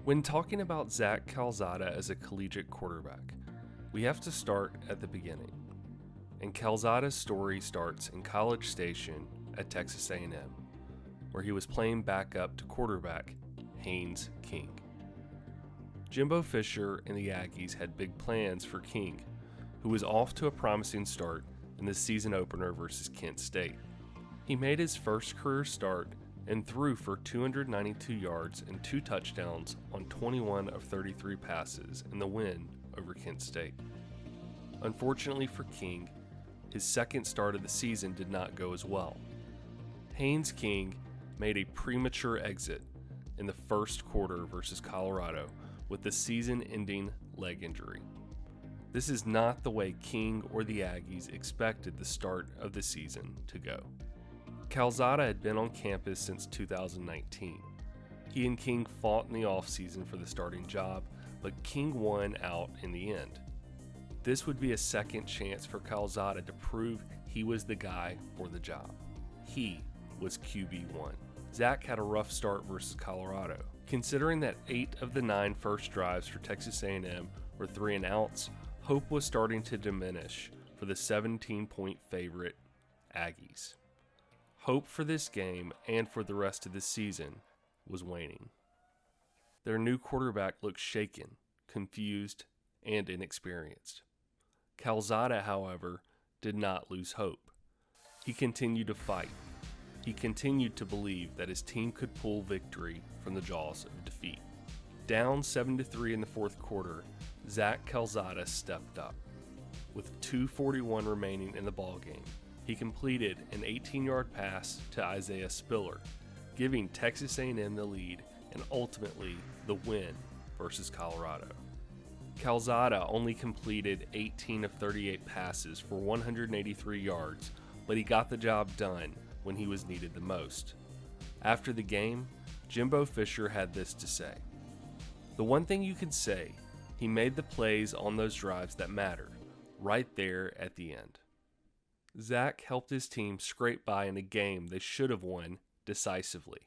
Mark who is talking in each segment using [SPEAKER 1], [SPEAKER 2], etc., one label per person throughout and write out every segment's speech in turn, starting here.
[SPEAKER 1] When talking about Zach Calzada as a collegiate quarterback, we have to start at the beginning. And Calzada's story starts in College Station at Texas A&M, where he was playing backup to quarterback Haynes King. Jimbo Fisher and the Aggies had big plans for King, who was off to a promising start in the season opener versus Kent State. He made his first career start and threw for 292 yards and 2 touchdowns on 21 of 33 passes in the win over Kent State. Unfortunately for King, his second start of the season did not go as well. Haynes King made a premature exit in the first quarter versus Colorado with the season-ending leg injury. This is not the way King or the Aggies expected the start of the season to go. Calzada had been on campus since 2019. He and King fought in the offseason for the starting job, but King won out in the end. This would be a second chance for Calzada to prove he was the guy for the job. He was QB1. Zach had a rough start versus Colorado. Considering that 8 of the 9 first drives for Texas A&M were 3 and outs, hope was starting to diminish for the 17-point favorite Aggies. Hope for this game and for the rest of the season was waning. Their new quarterback looked shaken, confused, and inexperienced. Calzada, however, did not lose hope. He continued to fight. He continued to believe that his team could pull victory from the jaws of defeat. Down 7-3 in the fourth quarter, Zach Calzada stepped up. With 2:41 remaining in the ballgame, he completed an 18-yard pass to Isaiah Spiller, giving Texas A&M the lead and ultimately the win versus Colorado. Calzada only completed 18 of 38 passes for 183 yards, but he got the job done when he was needed the most. After the game, Jimbo Fisher had this to say: "The one thing you can say, he made the plays on those drives that mattered, right there at the end." Zach helped his team scrape by in a game they should have won decisively.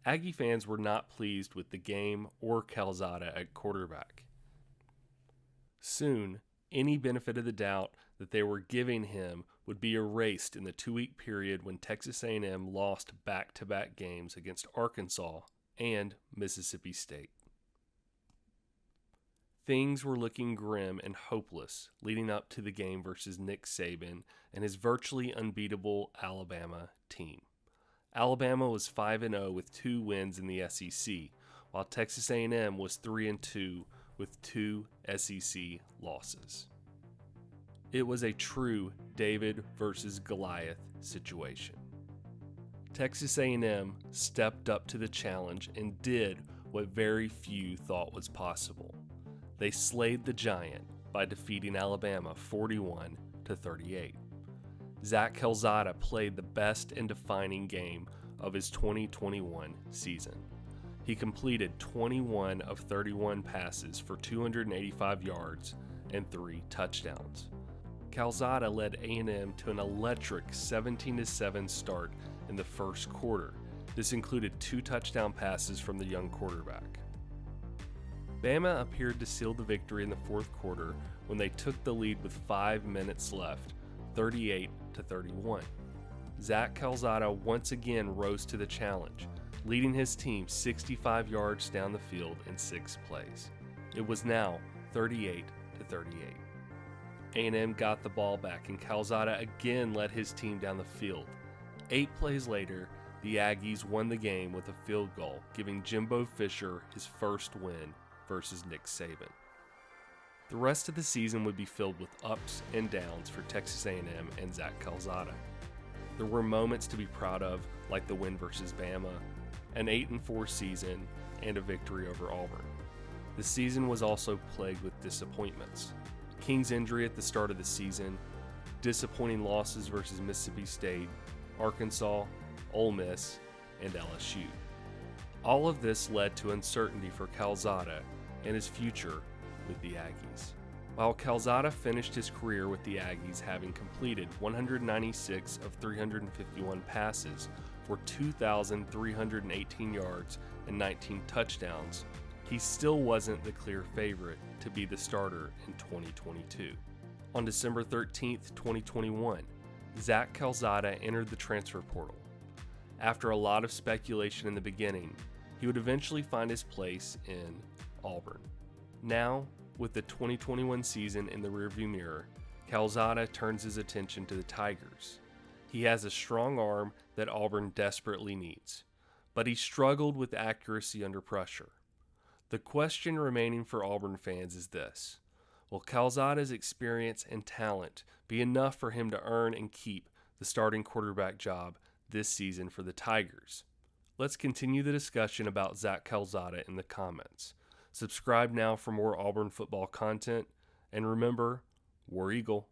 [SPEAKER 1] Aggie fans were not pleased with the game or Calzada at quarterback. Soon, any benefit of the doubt that they were giving him would be erased in the 2-week period when Texas A&M lost back-to-back games against Arkansas and Mississippi State. Things were looking grim and hopeless leading up to the game versus Nick Saban and his virtually unbeatable Alabama team. Alabama was 5-0 with 2 wins in the SEC, while Texas A&M was 3-2 with 2 SEC losses. It was a true David versus Goliath situation. Texas A&M stepped up to the challenge and did what very few thought was possible. They slayed the giant by defeating Alabama 41-38. Zach Calzada played the best and defining game of his 2021 season. He completed 21 of 31 passes for 285 yards and 3 touchdowns. Calzada led A&M to an electric 17-7 start in the first quarter. This included 2 touchdown passes from the young quarterback. Bama appeared to seal the victory in the fourth quarter when they took the lead with 5 minutes left, 38-31. Zach Calzada once again rose to the challenge, leading his team 65 yards down the field in 6 plays. It was now 38-38. A&M got the ball back and Calzada again led his team down the field. 8 plays later, the Aggies won the game with a field goal, giving Jimbo Fisher his first win versus Nick Saban. The rest of the season would be filled with ups and downs for Texas A&M and Zach Calzada. There were moments to be proud of, like the win versus Bama, an 8-4 season, and a victory over Auburn. The season was also plagued with disappointments. King's injury at the start of the season, disappointing losses versus Mississippi State, Arkansas, Ole Miss, and LSU. All of this led to uncertainty for Calzada and his future with the Aggies. While Calzada finished his career with the Aggies having completed 196 of 351 passes were 2,318 yards and 19 touchdowns, he still wasn't the clear favorite to be the starter in 2022. On December 13th, 2021, Zach Calzada entered the transfer portal. After a lot of speculation in the beginning, he would eventually find his place in Auburn. Now, with the 2021 season in the rearview mirror, Calzada turns his attention to the Tigers. He has a strong arm that Auburn desperately needs, but he struggled with accuracy under pressure. The question remaining for Auburn fans is this: will Calzada's experience and talent be enough for him to earn and keep the starting quarterback job this season for the Tigers? Let's continue the discussion about Zach Calzada in the comments. Subscribe now for more Auburn football content, and remember, War Eagle.